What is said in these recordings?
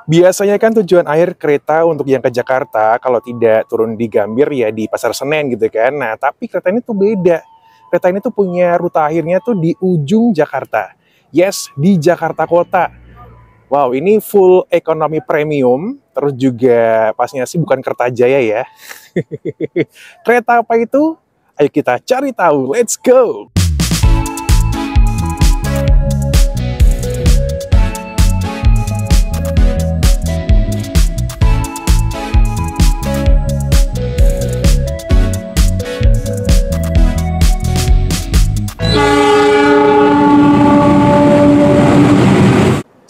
Biasanya kan tujuan akhir kereta untuk yang ke Jakarta, kalau tidak turun di Gambir ya di Pasar Senen gitu kan. Nah, tapi kereta ini tuh beda. Kereta ini tuh punya rute akhirnya tuh di ujung Jakarta. Yes, di Jakarta Kota. Wow, ini full ekonomi premium. Terus juga pastinya sih bukan Kertajaya ya. Kereta apa itu? Ayo kita cari tahu. Let's go!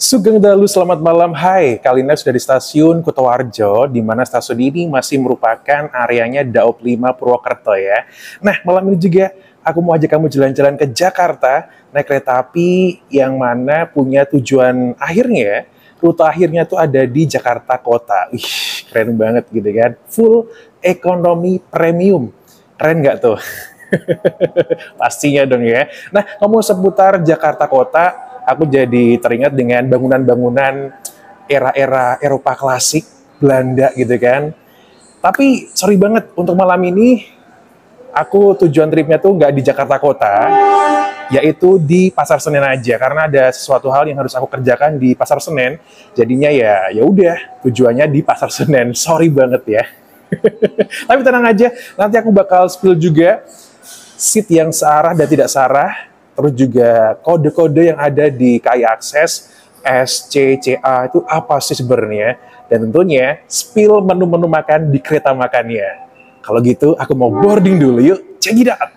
Sugeng Dalu, selamat malam. Hai, kali ini sudah di stasiun Kutoarjo, di mana stasiun ini masih merupakan areanya Daop 5 Purwokerto ya. Nah, malam ini juga aku mau ajak kamu jalan-jalan ke Jakarta, naik kereta api yang mana punya tujuan akhirnya, rute akhirnya tuh ada di Jakarta Kota. Wih, keren banget gitu kan. Full ekonomi premium. Keren nggak tuh? Pastinya dong ya. Nah, kamu seputar Jakarta Kota, aku jadi teringat dengan bangunan-bangunan era-era Eropa klasik, Belanda gitu kan. Tapi sorry banget, untuk malam ini aku tujuan tripnya tuh nggak di Jakarta Kota, yaitu di Pasar Senen aja, karena ada sesuatu hal yang harus aku kerjakan di Pasar Senen. Jadinya ya udah tujuannya di Pasar Senen. Sorry banget ya. Tapi tenang aja, nanti aku bakal spill juga seat yang searah dan tidak searah, terus juga kode-kode yang ada di KAI Akses, SCCA itu apa sih sebenarnya, dan tentunya spill menu-menu makan di kereta makannya. Kalau gitu, aku mau boarding dulu, yuk, check it out!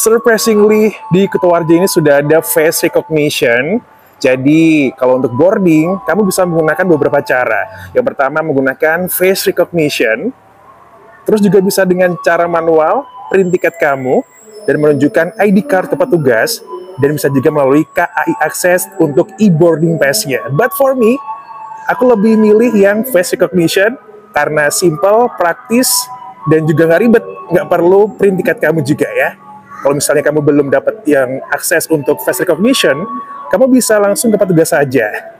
Surprisingly, di Kutoarjo ini sudah ada face recognition. Jadi, kalau untuk boarding, kamu bisa menggunakan beberapa cara. Yang pertama, menggunakan face recognition. Terus juga bisa dengan cara manual, print tiket kamu, dan menunjukkan ID card ke petugas. Dan bisa juga melalui KAI Akses untuk e-boarding pass-nya. But for me, aku lebih milih yang face recognition, karena simple, praktis, dan juga nggak ribet. Nggak perlu print tiket kamu juga ya. Kalau misalnya kamu belum dapat yang akses untuk face recognition, kamu bisa langsung ke petugas saja.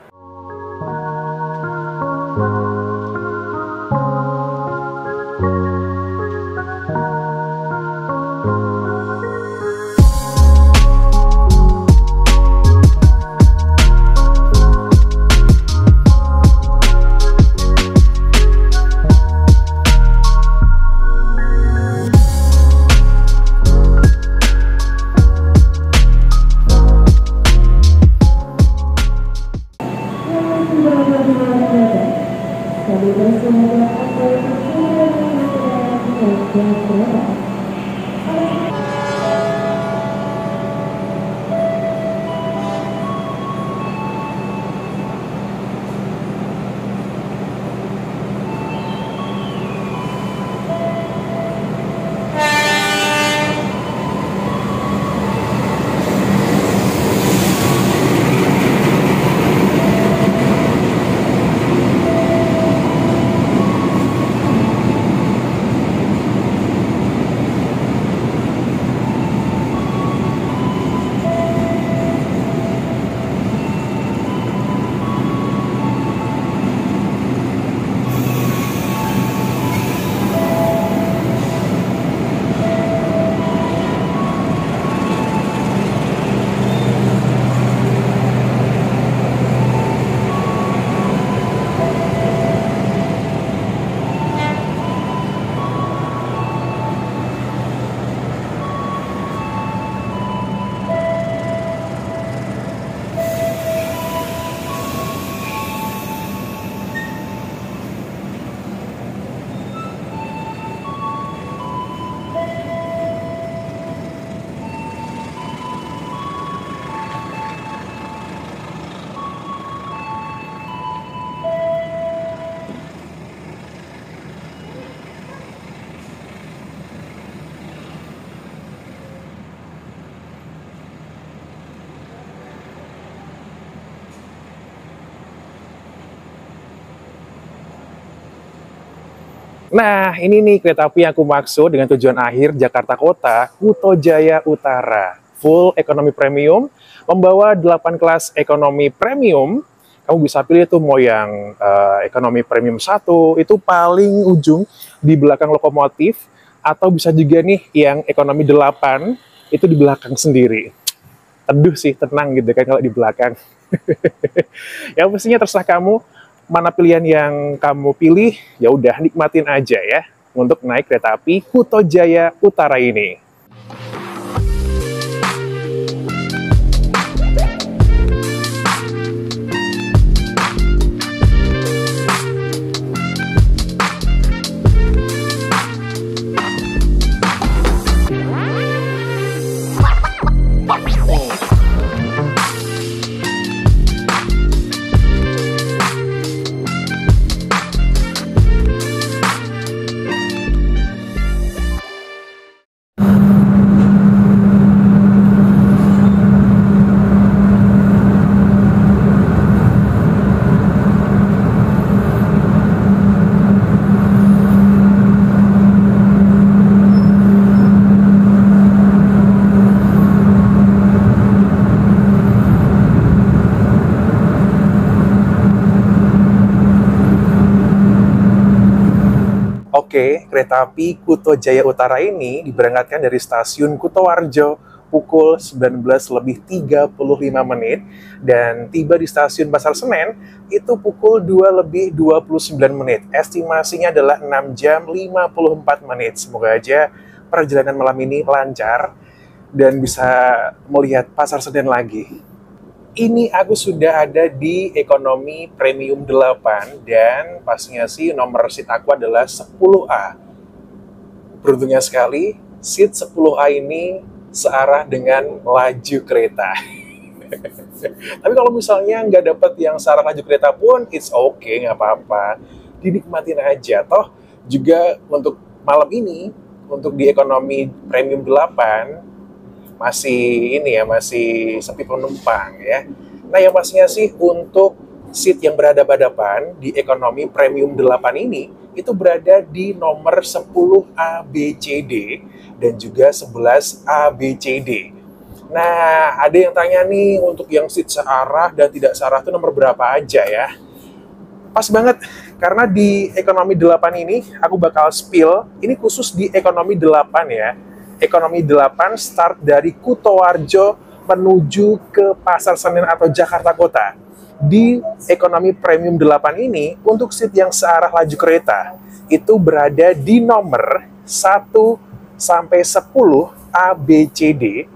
Nah, ini nih kereta api yang aku maksud dengan tujuan akhir Jakarta Kota, Kuto Jaya Utara. Full ekonomi premium, membawa 8 kelas ekonomi premium. Kamu bisa pilih tuh mau yang ekonomi premium 1, itu paling ujung di belakang lokomotif, atau bisa juga nih yang ekonomi 8, itu di belakang sendiri. Teduh sih, tenang gitu kan kalau di belakang. Ya pastinya terserah kamu, mana pilihan yang kamu pilih, ya udah nikmatin aja ya untuk naik kereta api Kuto Jaya Utara ini. Oke, kereta api Kuto Jaya Utara ini diberangkatkan dari stasiun Kutowarjo pukul 19:35 dan tiba di stasiun Pasar Senen itu pukul 2:29. Estimasinya adalah 6 jam 54 menit. Semoga aja perjalanan malam ini lancar dan bisa melihat Pasar Senen lagi. Ini aku sudah ada di ekonomi premium 8 dan pastinya sih nomor seat aku adalah 10A. Beruntungnya sekali, seat 10A ini searah dengan laju kereta. Tapi kalau misalnya nggak dapat yang searah laju kereta pun, it's okay, nggak apa-apa. Dinikmatin aja. Toh juga untuk malam ini, untuk di ekonomi premium 8, masih ini ya, masih sepi penumpang ya. Nah, yang pastinya sih untuk seat yang berhadapan-hadapan di ekonomi premium 8 ini itu berada di nomor 10 ABCD dan juga 11 ABCD. Nah, ada yang tanya nih untuk yang seat searah dan tidak searah itu nomor berapa aja ya? Pas banget, karena di ekonomi 8 ini aku bakal spill, ini khusus di ekonomi 8 ya. Ekonomi 8 start dari Kutowarjo menuju ke Pasar Senen atau Jakarta Kota. Di ekonomi premium 8 ini, untuk seat yang searah laju kereta, itu berada di nomor 1 sampai 10 ABCD.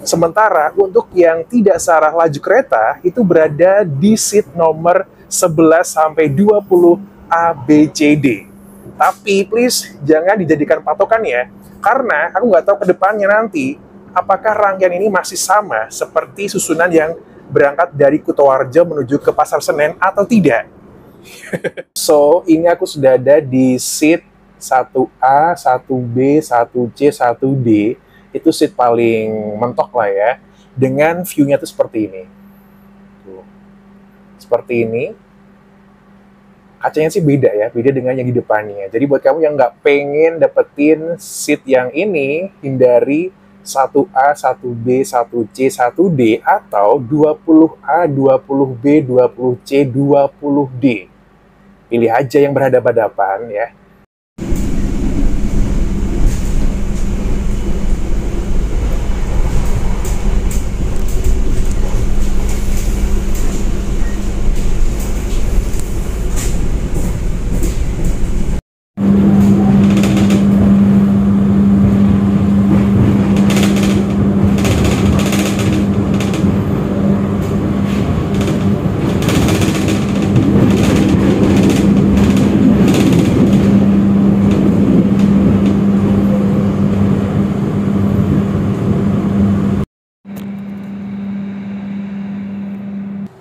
Sementara untuk yang tidak searah laju kereta, itu berada di seat nomor 11 sampai 20 ABCD. Tapi please, jangan dijadikan patokan ya. Karena aku nggak tahu ke depannya nanti, apakah rangkaian ini masih sama seperti susunan yang berangkat dari Kutowarjo menuju ke Pasar Senen atau tidak. So, ini aku sudah ada di seat 1A, 1B, 1C, 1D. Itu seat paling mentok lah ya. Dengan view-nya tuh seperti ini. Tuh. Seperti ini. Kacanya sih beda ya, beda dengan yang di depannya. Jadi buat kamu yang nggak pengen dapetin seat yang ini, hindari 1A, 1B, 1C, 1D, atau 20A, 20B, 20C, 20D. Pilih aja yang berhadapan-hadapan ya.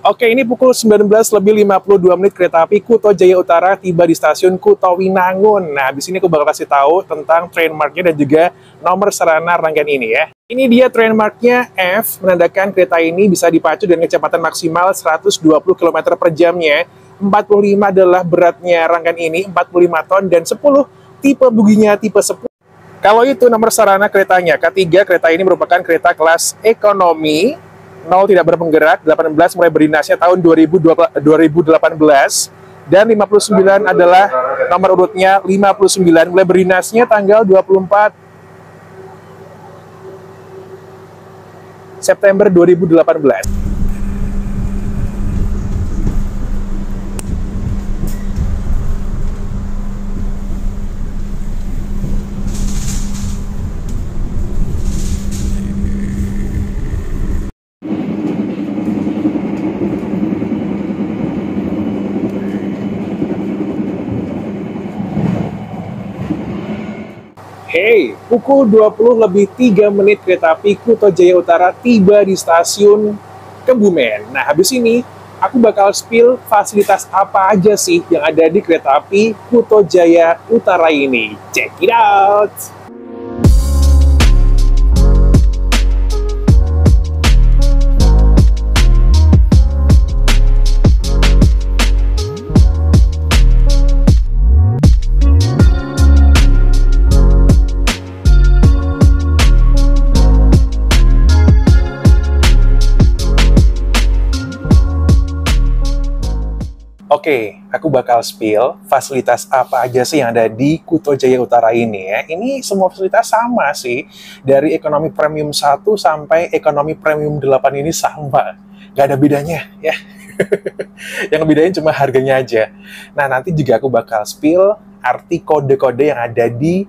Oke, ini pukul 19:52 kereta api Kuto Jaya Utara tiba di stasiun Kuto Winangun. Nah, di sini aku bakal kasih tahu tentang train marknya dan juga nomor sarana rangkaian ini ya. Ini dia train marknya F, menandakan kereta ini bisa dipacu dengan kecepatan maksimal 120 km per jamnya 45 adalah beratnya rangkaian ini, 45 ton, dan 10 tipe buginya tipe 10. Kalau itu nomor sarana keretanya, K3 kereta ini merupakan kereta kelas ekonomi, 0 tidak berpenggerak, 18 mulai berdinasnya tahun 2018, dan 59 adalah nomor urutnya 59, mulai berdinasnya tanggal 24 September 2018. Hey, pukul 20:03 kereta api Kuto Jaya Utara tiba di stasiun Kebumen. Nah, habis ini aku bakal spill fasilitas apa aja sih yang ada di kereta api Kuto Jaya Utara ini. Check it out! Oke, aku bakal spill fasilitas apa aja sih yang ada di Kuto Jaya Utara ini ya. Ini semua fasilitas sama sih. Dari ekonomi premium 1 sampai ekonomi premium 8 ini sama. Gak ada bedanya ya. Yang bedain cuma harganya aja. Nah, nanti juga aku bakal spill arti kode-kode yang ada di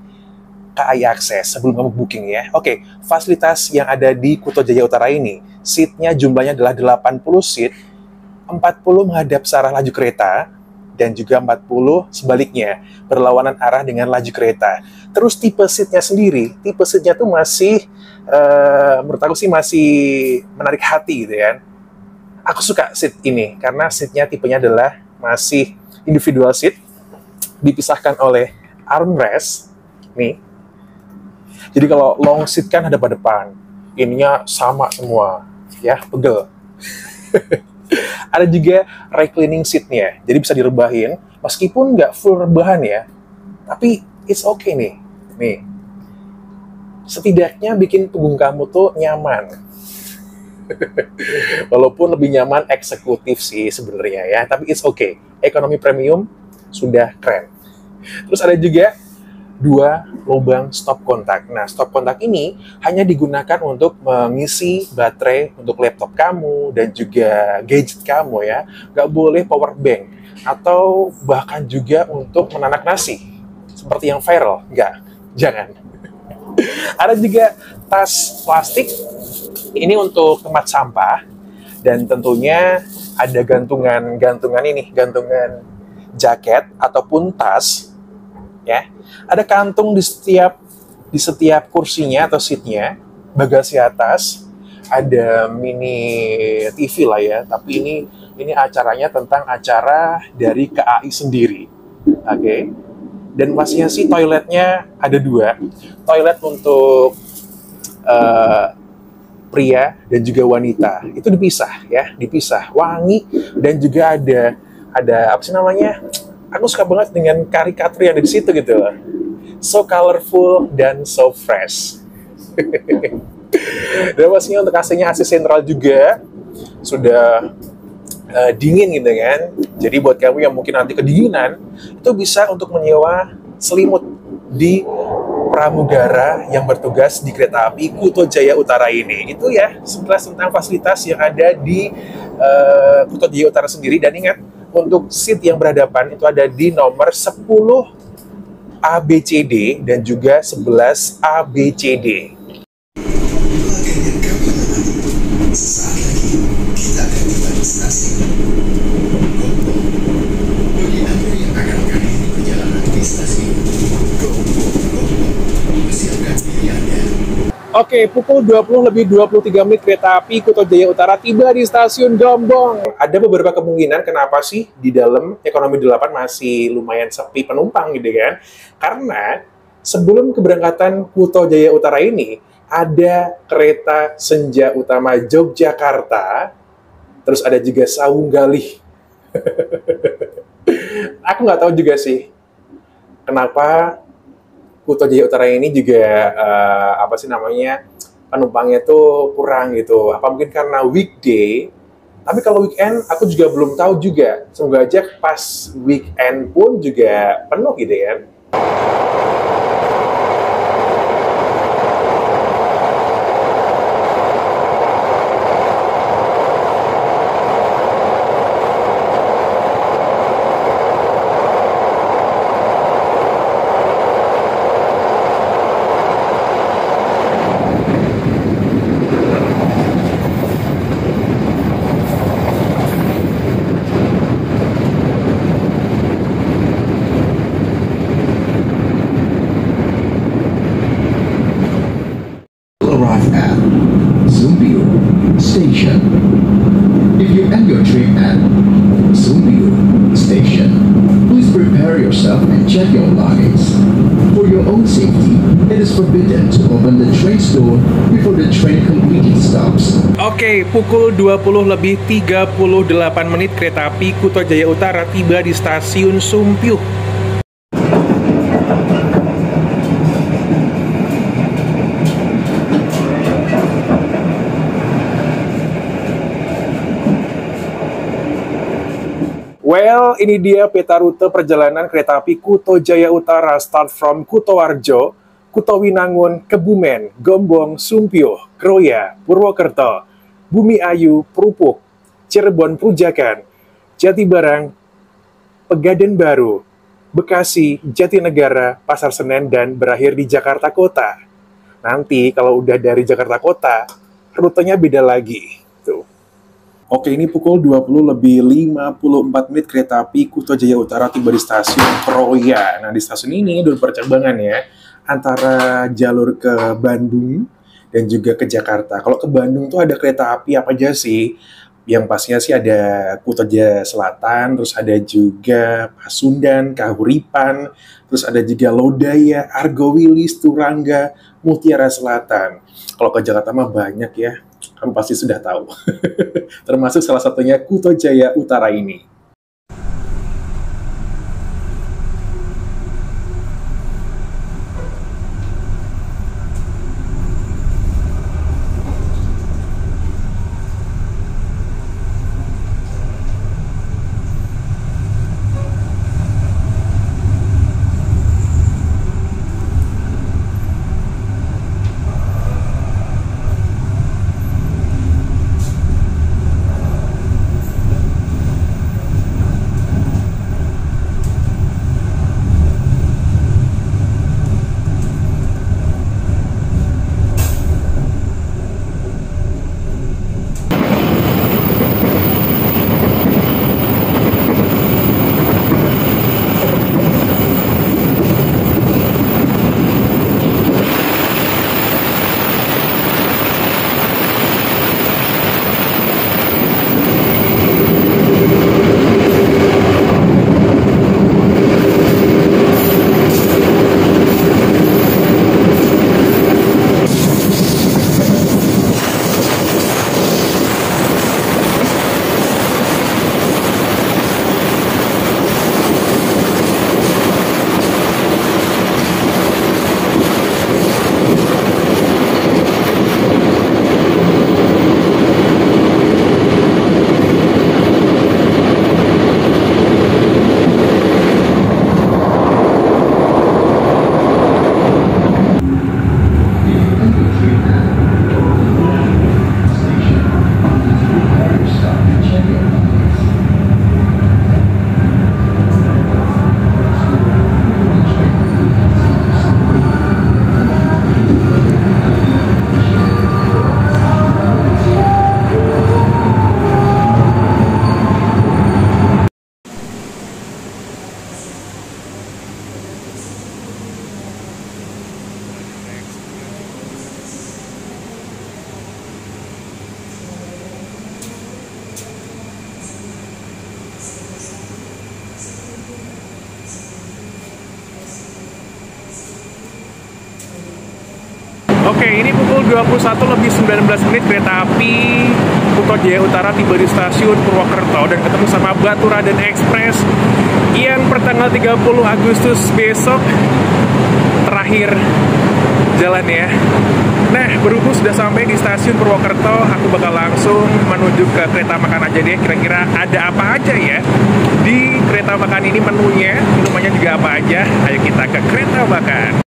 KAI Akses sebelum kamu booking ya. Oke, fasilitas yang ada di Kuto Jaya Utara ini, seatnya jumlahnya adalah 80 seat, 40 menghadap searah laju kereta, dan juga 40 sebaliknya, berlawanan arah dengan laju kereta. Terus tipe seatnya sendiri, tipe seatnya tuh masih, menurut aku sih masih menarik hati gitu ya. Aku suka seat ini, karena seatnya tipenya adalah masih individual seat, dipisahkan oleh armrest, nih. Jadi kalau long seat kan ada pada depan, ininya sama semua, ya, pegel. Ada juga reclining seat-nya, jadi bisa direbahin, meskipun nggak full rebahan ya, tapi it's okay nih. Nih, setidaknya bikin punggung kamu tuh nyaman. Walaupun lebih nyaman eksekutif sih sebenarnya ya, tapi it's okay. Ekonomi premium sudah keren. Terus ada juga 2 lubang stop kontak. Nah, stop kontak ini hanya digunakan untuk mengisi baterai untuk laptop kamu dan juga gadget kamu ya. Nggak boleh power bank atau bahkan juga untuk menanak nasi seperti yang viral. Nggak, jangan. Ada juga tas plastik. Ini untuk tempat sampah dan tentunya ada gantungan jaket ataupun tas ya. Ada kantung di setiap kursinya atau seatnya, bagasi atas, ada mini TV lah ya, tapi ini acaranya tentang acara dari KAI sendiri. Oke. Dan pastinya sih toiletnya ada 2. Toilet untuk pria dan juga wanita. Itu dipisah ya, dipisah. Wangi dan juga ada apa sih namanya? Aku suka banget dengan karikatur yang ada di situ gitu loh. So colorful dan so fresh. Dan pastinya untuk AC-nya AC sentral juga sudah dingin gitu kan. Jadi buat kamu yang mungkin nanti kedinginan, itu bisa untuk menyewa selimut di pramugara yang bertugas di kereta api Kuto Jaya Utara ini. Itu ya sekilas tentang fasilitas yang ada di Kuto Jaya Utara sendiri. Dan ingat, untuk seat yang berhadapan itu ada di nomor 10 ABCD dan juga 11 ABCD. Sesaat lagi kita akan tiba di stasiun Gombong. Bagi Anda yang akan mengakhiri perjalanan di stasiun Gombong, persiapkan diri Anda. Oke, pukul 20:23 kereta api Kuto Jaya Utara tiba di stasiun Gombong. Ada beberapa kemungkinan kenapa sih di dalam ekonomi 8 masih lumayan sepi penumpang gitu kan. Karena sebelum keberangkatan Kuto Jaya Utara ini, ada kereta Senja Utama Yogyakarta, terus ada juga Sawung Galih. Aku nggak tahu juga sih kenapa Kuto Jaya Utara ini juga apa sih namanya penumpangnya tuh kurang gitu. Apa mungkin karena weekday? Tapi kalau weekend aku juga belum tahu juga. Semoga aja pas weekend pun juga penuh gitu ya. Arrive at Sumbio Station. If you end your trip at Sumbio Station, please prepare yourself and check your luggage. For your own safety, it is forbidden to open the train's door before the train completely stops. Oke, pukul 20:38 kereta api Kuto Jaya Utara tiba di stasiun Sumpyuh. Well, ini dia peta rute perjalanan kereta api Kuto Jaya Utara start from Kutoarjo, Kutowinangun, Kebumen, Gombong, Sumpyuh, Kroya, Purwokerto, Bumi Ayu, Prupuk, Cirebon Prujakan, Jatibarang, Pegadaian Baru, Bekasi, Jatinegara, Pasar Senen, dan berakhir di Jakarta Kota. Nanti kalau udah dari Jakarta Kota, rutenya beda lagi. Tuh. Oke, ini pukul 20:54 kereta api Kuto Jaya Utara tiba di stasiun Kroya. Nah, di stasiun ini ada percabangan ya, antara jalur ke Bandung dan juga ke Jakarta. Kalau ke Bandung tuh ada kereta api apa aja sih? Yang pastinya sih ada Kuto Jaya Selatan, terus ada juga Pasundan, Kahuripan, terus ada juga Lodaya, Argowilis, Turangga, Mutiara Selatan. Kalau ke Jakarta mah banyak ya, kamu pasti sudah tahu. Termasuk salah satunya Kuto Jaya Utara ini. Oke, ini pukul 21:19 kereta api Kuto Jaya Utara tiba di stasiun Purwokerto dan ketemu sama Baturaden Express yang pertanggal 30 Agustus besok terakhir jalan ya. Nah, berhubung sudah sampai di stasiun Purwokerto, aku bakal langsung menuju ke kereta makan aja deh. Kira-kira ada apa aja ya di kereta makan ini, menunya, minumannya juga apa aja. Ayo kita ke kereta makan.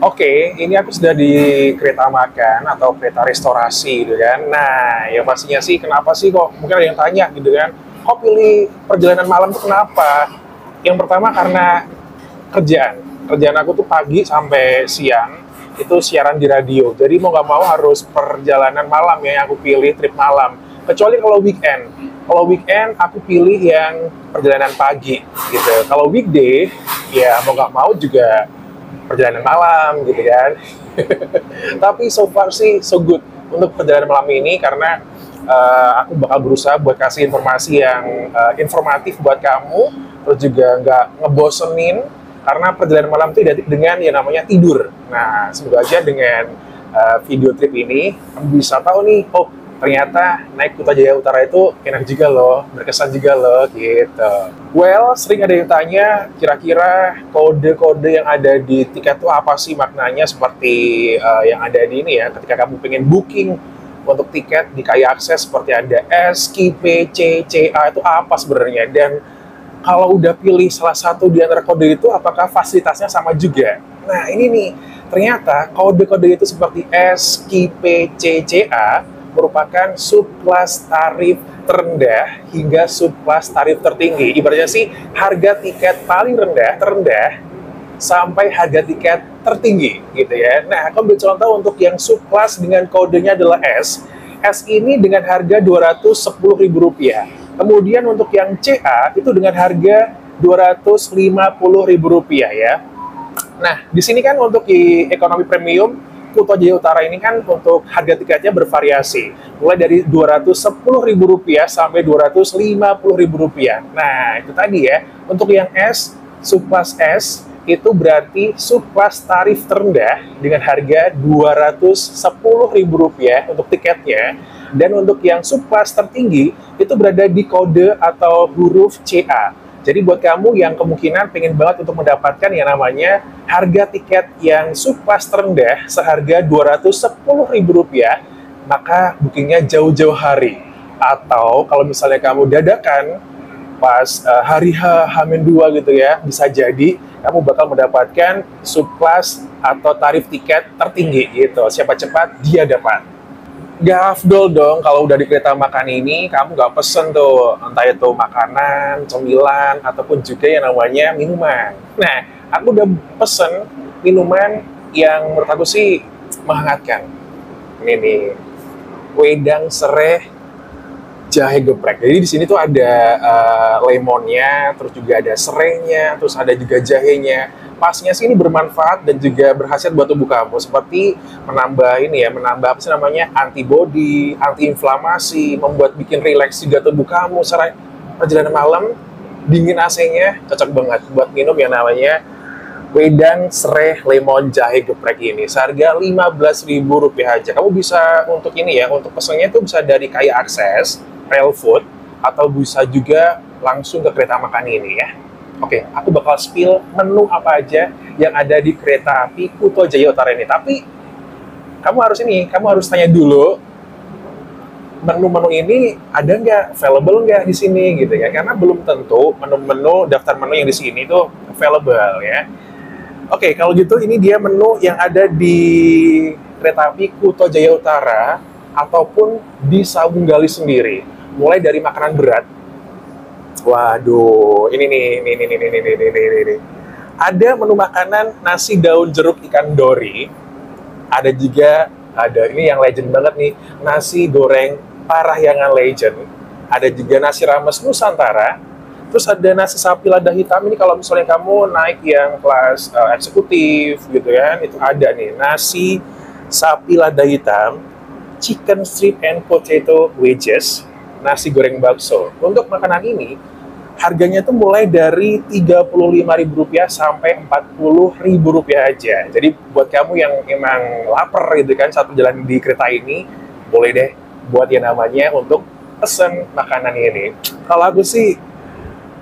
Oke, ini aku sudah di kereta makan atau kereta restorasi gitu kan. Nah, ya pastinya sih kenapa sih kok, mungkin ada yang tanya gitu kan, kok pilih perjalanan malam tuh kenapa? Yang pertama karena kerjaan aku tuh pagi sampai siang itu siaran di radio, jadi mau nggak mau harus perjalanan malam ya yang aku pilih, trip malam. Kecuali kalau weekend aku pilih yang perjalanan pagi gitu. Kalau weekday ya mau nggak mau juga perjalanan malam gitu kan. Tapi so far sih so good untuk perjalanan malam ini, karena aku bakal berusaha buat kasih informasi yang informatif buat kamu, terus juga nggak ngebosenin, karena perjalanan malam itu identik dengan yang namanya tidur. Nah, semoga aja dengan video trip ini kamu bisa tahu nih, oh ternyata naik Putrajaya Utara itu enak juga loh, berkesan juga loh, gitu. Well, sering ada yang tanya, kira-kira kode-kode yang ada di tiket itu apa sih maknanya, seperti yang ada di ini ya, ketika kamu pengen booking untuk tiket di KAI Akses, seperti ada S, KIP, C, CA, itu apa sebenarnya, dan kalau udah pilih salah satu di antara kode itu, apakah fasilitasnya sama juga? Nah, ini nih, ternyata kode-kode itu seperti S, KIP, C, CA, merupakan subklas tarif terendah hingga subklas tarif tertinggi. Ibaratnya sih harga tiket paling terendah sampai harga tiket tertinggi gitu ya. Nah, aku ambil contoh untuk yang subklas dengan kodenya adalah S. S ini dengan harga Rp210.000. Kemudian untuk yang CA itu dengan harga Rp250.000 ya. Nah, di sini kan untuk di ekonomi premium Putrajaya Utara ini kan untuk harga tiketnya bervariasi, mulai dari Rp210.000 sampai Rp250.000. Nah, itu tadi ya. Untuk yang S, subklas S, itu berarti subklas tarif terendah dengan harga Rp210.000 untuk tiketnya. Dan untuk yang subklas tertinggi, itu berada di kode atau huruf CA. Jadi buat kamu yang kemungkinan pengen banget untuk mendapatkan yang namanya harga tiket yang subklas terendah seharga Rp210.000, maka bookingnya jauh-jauh hari. Atau kalau misalnya kamu dadakan pas hari H-2 gitu ya, bisa jadi kamu bakal mendapatkan subklas atau tarif tiket tertinggi gitu. Siapa cepat, dia dapat. Gak afdol dong kalau udah di kereta makan ini kamu gak pesen tuh entah itu makanan, cemilan, ataupun juga yang namanya minuman. Nah, aku udah pesen minuman yang menurut aku sih menghangatkan. Ini nih, wedang sereh jahe geprek. Jadi di sini tuh ada lemonnya, terus juga ada serehnya, terus ada juga jahenya. Pasnya sih ini bermanfaat dan juga berkhasiat buat tubuh kamu, seperti menambah ini ya, menambah apa sih namanya, antibody, antiinflamasi, membuat bikin rileks juga tubuh kamu. Secara perjalanan malam, dingin AC-nya cocok banget buat minum yang namanya wedang sereh lemon jahe geprek ini seharga Rp15.000 aja. Kamu bisa untuk ini ya, untuk pesannya itu bisa dari Kaya Akses, Real Food, atau bisa juga langsung ke kereta makan ini ya. Oke, aku bakal spill menu apa aja yang ada di kereta api Kuto Jaya Utara ini. Tapi kamu harus tanya dulu menu-menu ini ada nggak, available nggak di sini gitu ya, karena belum tentu menu-menu daftar menu yang di sini itu available ya. Oke, kalau gitu ini dia menu yang ada di kereta api Kuto Jaya Utara ataupun di Sawunggali sendiri. Mulai dari makanan berat. Waduh, ini. Ada menu makanan nasi daun jeruk ikan dori. Ada juga ini yang legend banget nih, nasi goreng Parahyangan legend. Ada juga nasi rames Nusantara. Terus ada nasi sapi lada hitam, ini kalau misalnya kamu naik yang kelas eksekutif gitu kan, itu ada nih nasi sapi lada hitam, chicken strip and potato wedges, nasi goreng bakso. Untuk makanan ini harganya tuh mulai dari Rp35.000 sampai Rp40.000 aja. Jadi buat kamu yang emang lapar gitu kan saat perjalanan di kereta ini, boleh deh buat yang namanya untuk pesen makanan ini. Kalau aku sih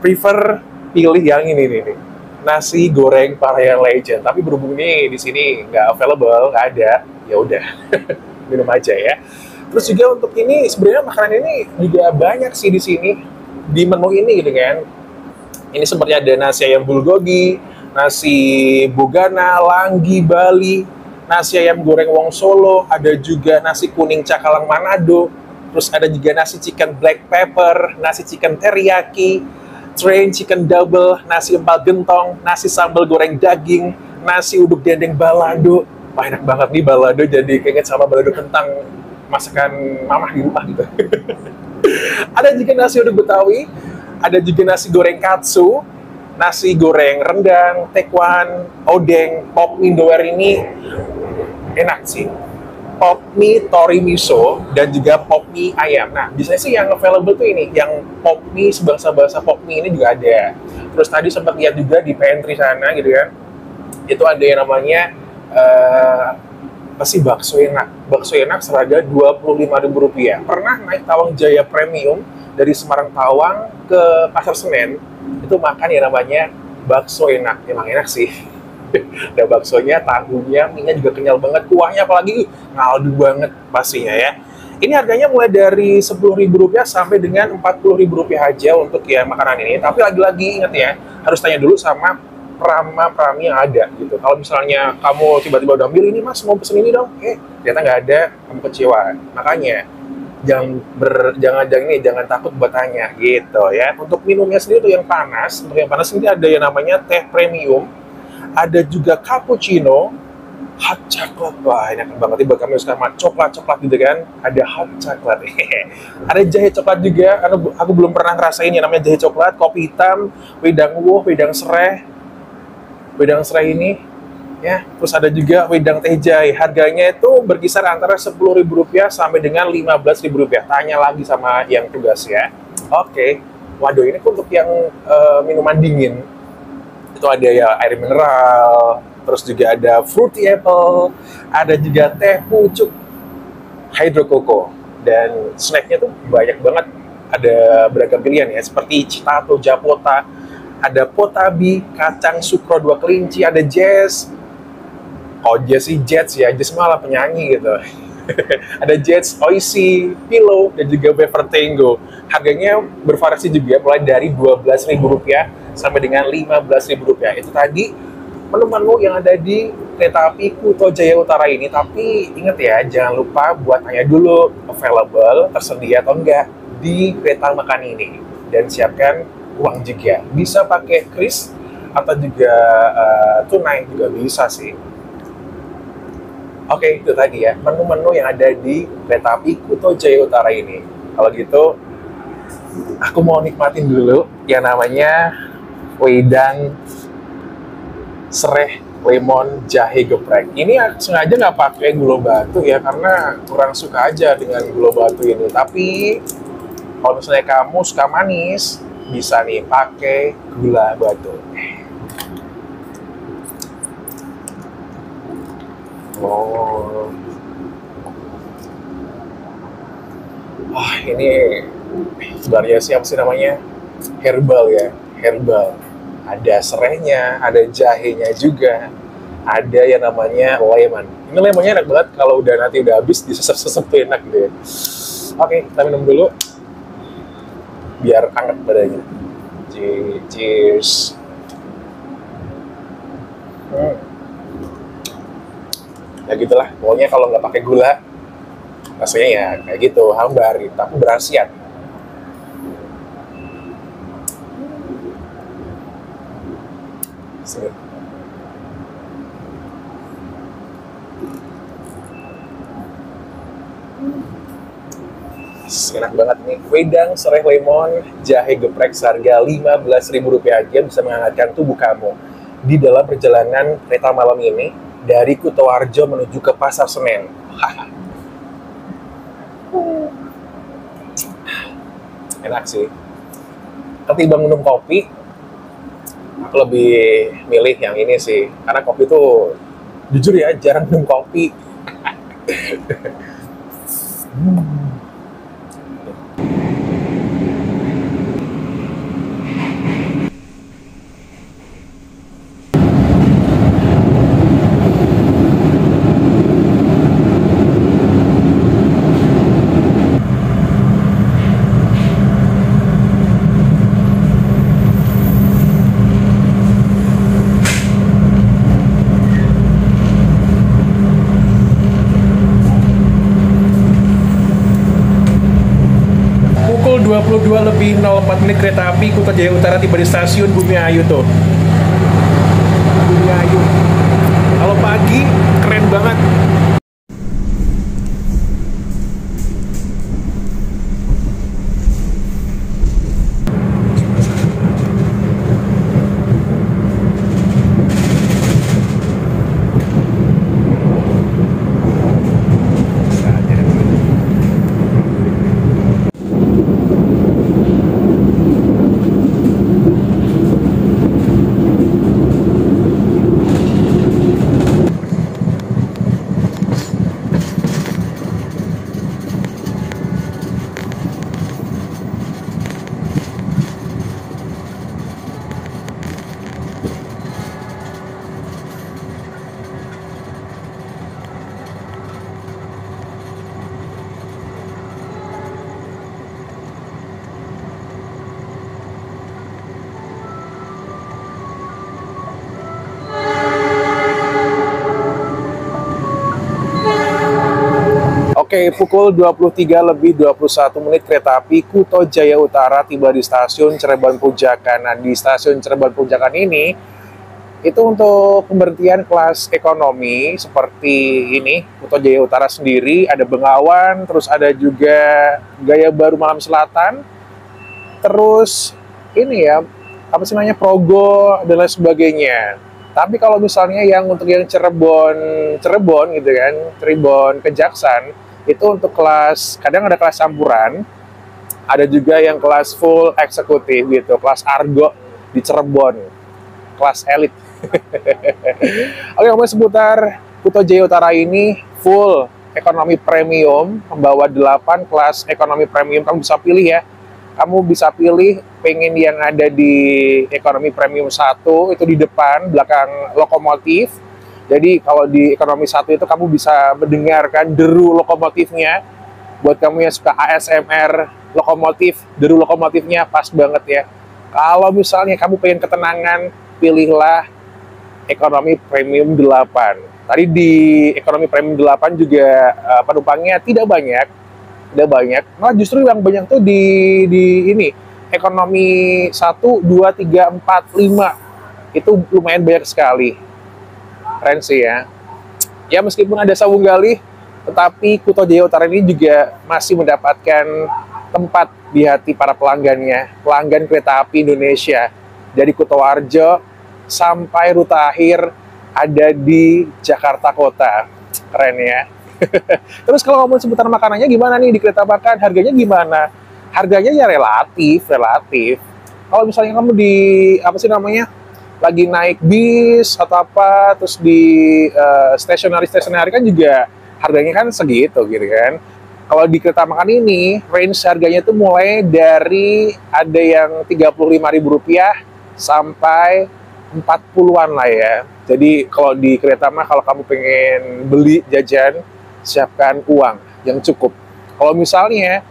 prefer pilih yang ini nih, nasi goreng Parahyangan legend. Tapi berhubung nih di sini nggak available, nggak ada, ya udah minum aja ya. Terus juga untuk ini sebenarnya makanan ini juga banyak sih di sini di menu ini gitu kan. Ini seperti ada nasi ayam bulgogi, nasi bogana, langgi Bali, nasi ayam goreng Wong Solo, ada juga nasi kuning cakalang Manado, terus ada juga nasi chicken black pepper, nasi chicken teriyaki, train chicken double, nasi empal gentong, nasi sambal goreng daging, nasi uduk dendeng balado. Wah, enak banget nih balado, jadi keinget sama balado kentang masakan mamah di rumah gitu. Ada juga nasi uduk Betawi, ada juga nasi goreng katsu, nasi goreng rendang, tekwan, odeng, pop mie doer ini enak sih. Pop mie tori miso dan juga pop mie ayam. Nah, biasanya sih yang available tuh ini, yang pop mie sebangsa-bangsa pop mie ini juga ada. Terus tadi sempat lihat juga di pantry sana gitu kan, itu ada yang namanya pasti bakso enak seharga Rp25.000. Pernah naik Tawang Jaya Premium dari Semarang Tawang ke Pasar Senen, itu makan yang namanya bakso enak. Emang enak sih. Ada baksonya, tahunya, mie-nya juga kenyal banget, kuahnya apalagi ngaldu banget pastinya ya. Ini harganya mulai dari Rp10.000 sampai dengan Rp40.000 aja untuk ya makanan ini. Tapi lagi-lagi ingat ya, harus tanya dulu sama prami yang ada gitu. Kalau misalnya kamu tiba-tiba udah ambil ini, mas mau pesen ini dong, ternyata nggak ada, kamu kecewa. Makanya jangan takut buat tanya gitu ya. Untuk minumnya sendiri tuh yang panas, untuk yang panas ini ada yang namanya teh premium, ada juga cappuccino, hot chocolate. Wah, enak banget nih buat kamu yang suka sama coklat gitu kan. Ada hot chocolate. Ada jahe coklat juga, karena aku belum pernah ngerasain yang namanya jahe coklat, kopi hitam, wedang uwuh, wedang serai ini ya. Terus ada juga wedang teh jahe. Harganya itu berkisar antara Rp10.000 sampai dengan Rp15.000. Tanya lagi sama yang tugas ya. Oke. Waduh, ini untuk yang minuman dingin. Itu ada ya air mineral, terus juga ada fruity apple, ada juga teh pucuk hydro coco, dan snacknya tuh banyak banget, ada beragam pilihan ya, seperti citato japota, ada potabi, kacang sukro 2 kelinci, ada jazz, jazz malah penyanyi gitu. Ada jazz, oisi, pillow, dan juga bever tango. Harganya bervariasi juga mulai dari Rp12.000 sampai dengan Rp15.000. Itu tadi menu-menu yang ada di kereta api Kuto Jaya Utara ini. Tapi ingat ya, jangan lupa buat tanya dulu available, tersedia atau enggak di kereta makan ini. Dan siapkan uang juga. Bisa pakai kris atau juga tunai juga bisa sih. Oke, itu tadi ya menu-menu yang ada di kereta api Kuto Jaya Utara ini. Kalau gitu, aku mau nikmatin dulu yang namanya wedang sereh lemon jahe geprek. Ini sengaja nggak pakai gula batu ya, karena kurang suka aja dengan gula batu ini. Tapi kalau misalnya kamu suka manis, bisa nih pakai gula batu. Oh, wah ini variasi apa sih namanya? Herbal ya, herbal. Ada serainya, ada jahenya juga. Ada yang namanya lemon. Ini lemonnya enak banget kalau udah nanti udah habis disesep-sesep tuh enak gitu ya. Oke, kita minum dulu biar anget badannya. Cheers. Hmm. Ya gitulah, pokoknya kalau nggak pakai gula rasanya ya kayak gitu, hambar gitu, tapi berkhasiat. Sini. Enak banget nih, wedang serai lemon, jahe geprek seharga Rp15.000 aja bisa menghangatkan tubuh kamu di dalam perjalanan kereta malam ini dari Kutoarjo menuju ke Pasar Senen. Enak sih. Ketimbang minum kopi, aku lebih milih yang ini sih, karena kopi tuh jujur ya jarang minum kopi. Pukul 22:04 kereta api Kuto Jaya Utara tiba di stasiun Bumi Ayu tuh. Bumi Ayu. Kalau pagi keren banget. Oke, pukul 23:21 kereta api Kuto Jaya Utara tiba di stasiun Cirebon Pujakan. Nah, di stasiun Cirebon Pujakan ini itu untuk pemberhentian kelas ekonomi seperti ini. Kuto Jaya Utara sendiri ada Bengawan, terus ada juga Gaya Baru Malam Selatan, terus ini ya, apa sih namanya, Progo dan lain sebagainya. Tapi kalau misalnya yang untuk yang Cirebon gitu kan, Cirebon ke Jaksan, itu untuk kelas, kadang ada kelas campuran, ada juga yang kelas full eksekutif gitu, kelas Argo di Cirebon, kelas elit. Oke, ngomongin seputar Kuto Jaya Utara ini, full ekonomi premium, membawa 8 kelas ekonomi premium. Kamu bisa pilih ya, kamu bisa pilih pengen yang ada di ekonomi premium 1, itu di depan, belakang lokomotif. Jadi kalau di ekonomi 1 itu kamu bisa mendengarkan deru lokomotifnya. Buat kamu yang suka ASMR lokomotif, deru lokomotifnya pas banget ya. Kalau misalnya kamu pengen ketenangan, pilihlah ekonomi premium 8. Tadi di ekonomi premium 8 juga penumpangnya tidak banyak. Malah justru yang banyak tuh di ini, ekonomi 1, 2, 3, 4, 5. Itu lumayan banyak sekali. Keren sih ya. Ya meskipun ada Sawung Galih, tetapi Kuto Jaya Utara ini juga masih mendapatkan tempat di hati para pelanggannya, pelanggan kereta api Indonesia. Dari Kutoarjo sampai rute akhir ada di Jakarta Kota. Keren ya. Terus kalau ngomong seputar makanannya gimana nih di kereta makan? Harganya gimana? Harganya ya relatif. Kalau misalnya kamu di apa sih namanya, lagi naik bis atau apa, terus di stationary kan juga harganya kan segitu gitu kan. Kalau di kereta makan ini, range harganya tuh mulai dari ada yang Rp35.000 sampai 40-an lah ya. Jadi kalau di kereta mah kalau kamu pengen beli jajan, siapkan uang yang cukup. Kalau misalnya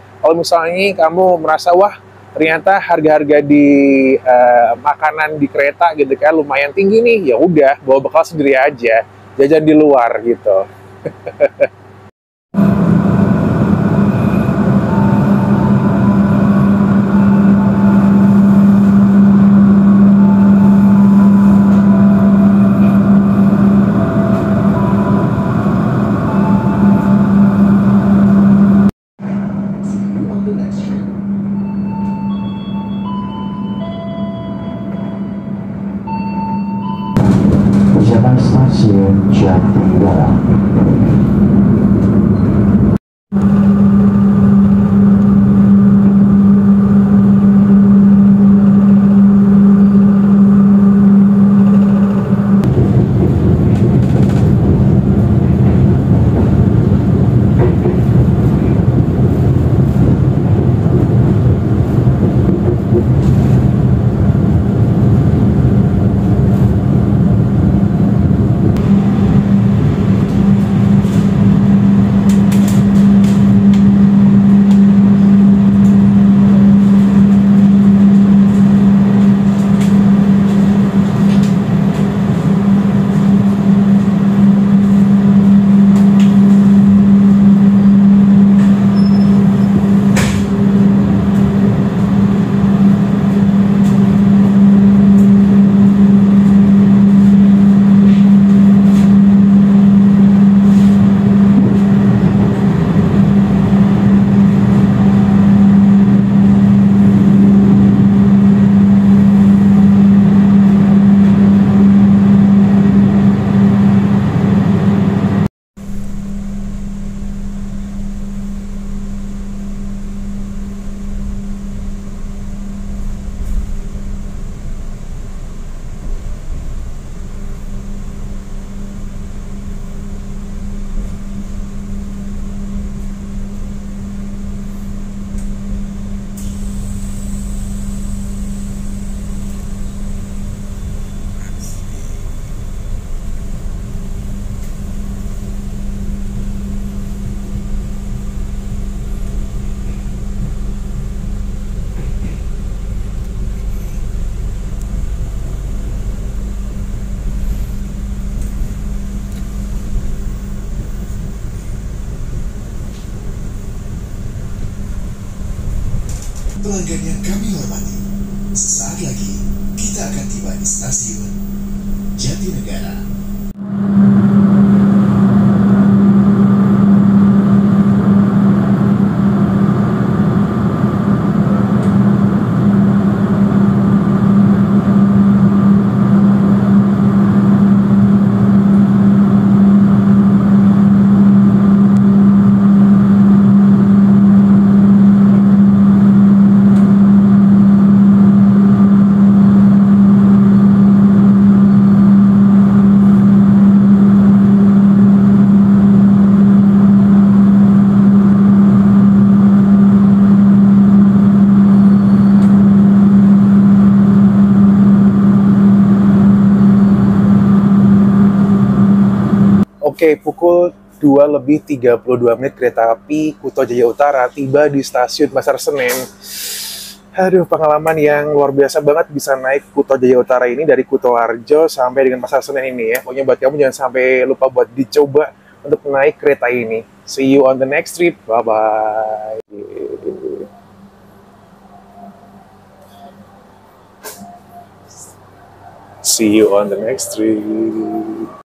kamu merasa wah ternyata harga-harga di makanan di kereta gitu kan lumayan tinggi nih, ya udah bawa bekal sendiri aja, jajan di luar gitu. On the next trip. Jalan Stasiun Jatinegara. Pelanggan yang kami hormati, sesaat lagi kita akan tiba di stasiun Jatinegara. Oke, pukul 2:32 kereta api Kuto Jaya Utara tiba di stasiun Pasar Senen. Aduh, pengalaman yang luar biasa banget bisa naik Kuto Jaya Utara ini dari Kutoarjo sampai dengan Pasar Senen ini ya. Pokoknya buat kamu jangan sampai lupa buat dicoba untuk naik kereta ini. See you on the next trip. Bye-bye. See you on the next trip.